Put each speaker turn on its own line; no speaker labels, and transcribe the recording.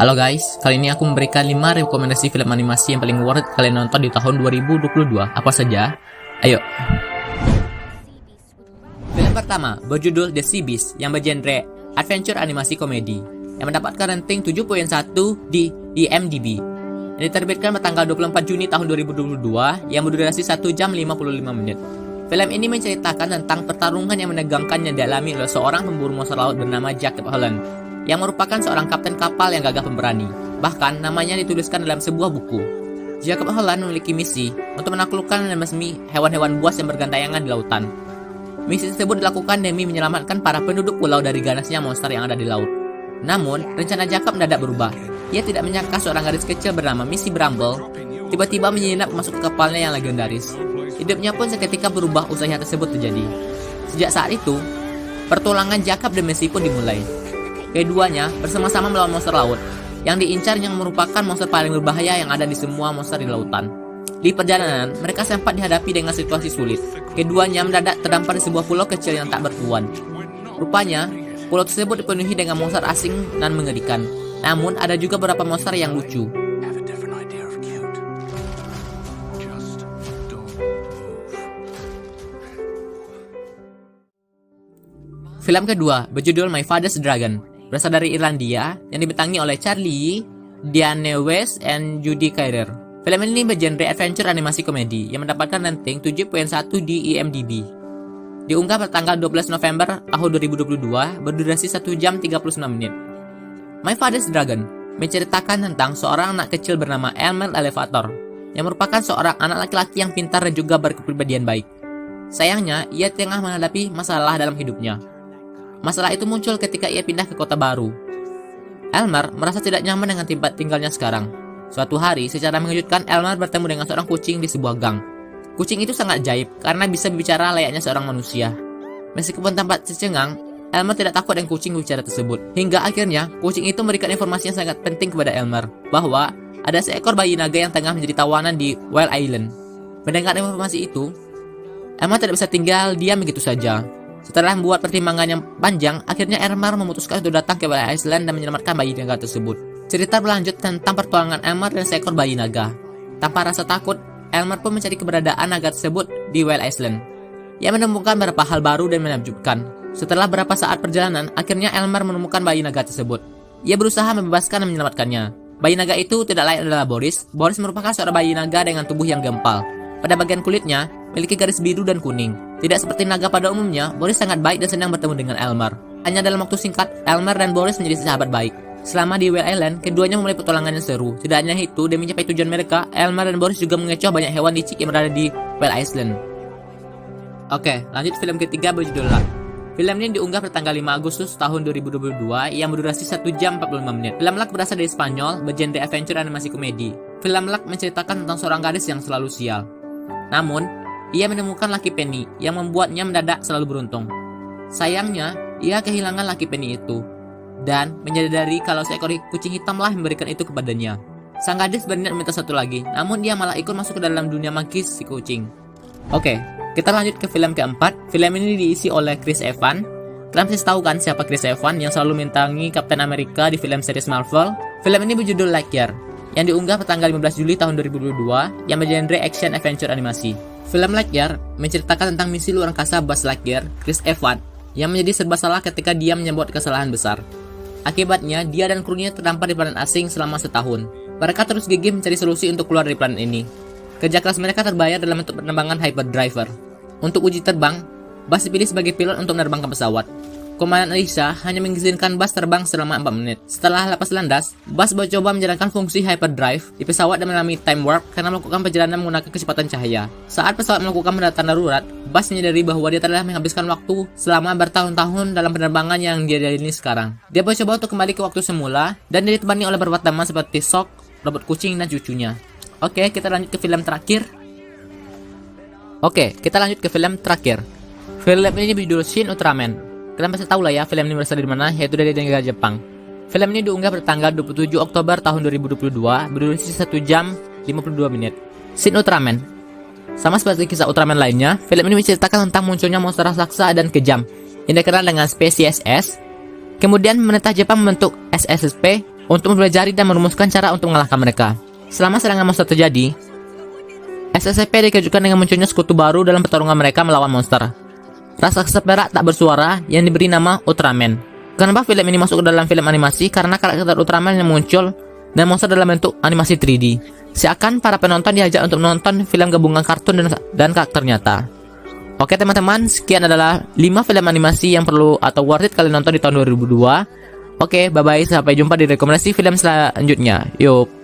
Halo guys, kali ini aku memberikan 5 rekomendasi film animasi yang paling worth kalian nonton di tahun 2022. Apa saja? Ayo. Film pertama berjudul The Sea Beast yang bergenre adventure animasi komedi yang mendapatkan rating 7.1 di IMDb. Yang diterbitkan pada tanggal 24 Juni tahun 2022 yang berdurasi 1 jam 55 menit. Film ini menceritakan tentang pertarungan yang menegangkan yang dialami oleh seorang pemburu monster laut bernama Jacob Holland, yang merupakan seorang kapten kapal yang gagah pemberani. Bahkan namanya dituliskan dalam sebuah buku. Jacob Holland memiliki misi untuk menaklukkan dan membasmi hewan-hewan buas yang bergantayangan di lautan. Misi tersebut dilakukan demi menyelamatkan para penduduk pulau dari ganasnya monster yang ada di laut. Namun, rencana Jacob mendadak berubah. Ia tidak menyangka seorang gadis kecil bernama Missy Bramble tiba-tiba menyelinap masuk ke kapalnya yang legendaris. Hidupnya pun seketika berubah usai hal tersebut terjadi. Sejak saat itu, pertualangan Jacob dan Missy pun dimulai. Keduanya bersama-sama melawan monster laut yang diincar, yang merupakan monster paling berbahaya yang ada di semua monster di lautan. Di perjalanan, mereka sempat dihadapi dengan situasi sulit. Keduanya mendadak terdampar di sebuah pulau kecil yang tak bertuan. Rupanya, pulau tersebut dipenuhi dengan monster asing dan mengerikan. Namun, ada juga beberapa monster yang lucu. Film kedua berjudul My Father's Dragon, berasal dari Irlandia, yang dibintangi oleh Charlie, Diane West, and Judy Carter. Film ini bergenre adventure animasi komedi yang mendapatkan rating 7.1 di IMDb. Diunggah pada tanggal 12 November tahun 2022, berdurasi 1 jam 39 menit. My Father's Dragon menceritakan tentang seorang anak kecil bernama Elmer Elevator, yang merupakan seorang anak laki-laki yang pintar dan juga berkepribadian baik. Sayangnya, ia tengah menghadapi masalah dalam hidupnya. Masalah itu muncul ketika ia pindah ke kota baru. Elmer merasa tidak nyaman dengan tempat tinggalnya sekarang. Suatu hari, secara mengejutkan, Elmer bertemu dengan seorang kucing di sebuah gang. Kucing itu sangat ajaib karena bisa berbicara layaknya seorang manusia. Meskipun tampak tercengang, Elmer tidak takut dengan kucing berbicara tersebut. Hingga akhirnya, kucing itu memberikan informasi yang sangat penting kepada Elmer, bahwa ada seekor bayi naga yang tengah menjadi tawanan di Whale Island. Mendengar informasi itu, Elmer tidak bisa tinggal diam begitu saja. Setelah membuat pertimbangan yang panjang, akhirnya Elmer memutuskan untuk datang ke Whale Island dan menyelamatkan bayi naga tersebut. Cerita berlanjut tentang pertualangan Elmer dan seekor bayi naga. Tanpa rasa takut, Elmer pun mencari keberadaan naga tersebut di Whale Island. Ia menemukan beberapa hal baru dan menakjubkan. Setelah beberapa saat perjalanan, akhirnya Elmer menemukan bayi naga tersebut. Ia berusaha membebaskan dan menyelamatkannya. Bayi naga itu tidak lain adalah Boris. Boris merupakan seorang bayi naga dengan tubuh yang gempal. Pada bagian kulitnya, memiliki garis biru dan kuning. Tidak seperti naga pada umumnya, Boris sangat baik dan senang bertemu dengan Elmer. Hanya dalam waktu singkat, Elmer dan Boris menjadi sahabat baik. Selama di Whale Island, keduanya memulai petualangan yang seru. Tidak hanya itu, demi mencapai tujuan mereka, Elmer dan Boris juga mengecoh banyak hewan licik yang berada di Whale Island. Oke, lanjut film ketiga berjudul Luck. Film ini diunggah pada tanggal 5 Agustus tahun 2022 yang berdurasi 1 jam 45 menit. Film Luck berasal dari Spanyol, bergenre adventure animasi komedi. Film Luck menceritakan tentang seorang gadis yang selalu sial. Namun, ia menemukan Lucky Penny yang membuatnya mendadak selalu beruntung. Sayangnya, ia kehilangan Lucky Penny itu dan menyadari kalau seekor kucing hitamlah memberikan itu kepadanya. Sang gadis berniat meminta satu lagi, namun dia malah ikut masuk ke dalam dunia magis si kucing. Oke, kita lanjut ke film keempat. Film ini diisi oleh Chris Evans. Kalian pasti tahu kan siapa Chris Evans yang selalu mintangi Captain America di film series Marvel? Film ini berjudul Lightyear, yang diunggah pada tanggal 15 Juli tahun 2022 yang bergenre action adventure animasi. Film Lightyear menceritakan tentang misi luar angkasa Buzz Lightyear, Chris Evans, yang menjadi serba salah ketika dia menyebut kesalahan besar. Akibatnya, dia dan krunya terdampar di planet asing selama setahun. Mereka terus gigih mencari solusi untuk keluar dari planet ini. Kerja keras mereka terbayar dalam bentuk penerbangan hyperdriver. Untuk uji terbang, Buzz dipilih sebagai pilot untuk menerbangkan pesawat. Komandan Lisa hanya mengizinkan Buzz terbang selama 4 menit. Setelah lepas landas, Buzz mencoba menjalankan fungsi hyperdrive di pesawat dan mengalami time warp karena melakukan perjalanan menggunakan kecepatan cahaya. Saat pesawat melakukan pendaratan darurat, Buzz menyadari bahwa dia telah menghabiskan waktu selama bertahun-tahun dalam penerbangan yang dia jalani sekarang. Dia mencoba untuk kembali ke waktu semula dan dia ditemani oleh beberapa teman seperti Sock, robot kucing, dan cucunya. Oke, kita lanjut ke film terakhir. Film ini berjudul Shin Ultraman. Kalian pasti tahu lah ya film ini berasal dari mana, yaitu dari negara Jepang. Film ini diunggah pada tanggal 27 Oktober tahun 2022, berdurasi 1 jam 52 menit. Shin Ultraman. Sama seperti kisah Ultraman lainnya, film ini menceritakan tentang munculnya monster raksasa dan kejam yang dikenal dengan spesies S. Kemudian pemerintah Jepang membentuk SSSP untuk mempelajari dan merumuskan cara untuk mengalahkan mereka. Selama serangan monster terjadi, SCP dikejutkan dengan munculnya sekutu baru dalam pertarungan mereka melawan monster. Raksasa perak tak bersuara yang diberi nama Ultraman. Kenapa film ini masuk ke dalam film animasi? Karena karakter Ultraman yang muncul dan monster dalam bentuk animasi 3D. Seakan para penonton diajak untuk menonton film gabungan kartun dan karakter nyata. Oke teman-teman, sekian adalah 5 film animasi yang perlu atau worth it kalian nonton di tahun 2002. Oke, bye-bye, sampai jumpa di rekomendasi film selanjutnya. Yuk.